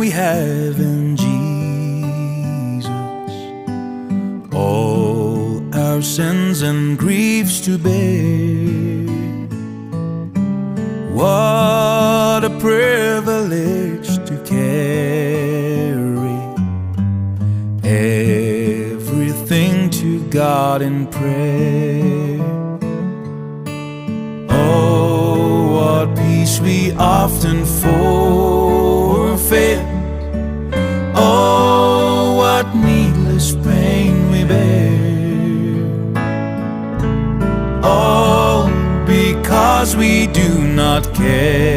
we have in Jesus. All our sins and griefs to bear. What a privilege to carry everything to God in prayer. Oh, what peace we often forfeit. Oh, what needless pain we bear. All because we do not care.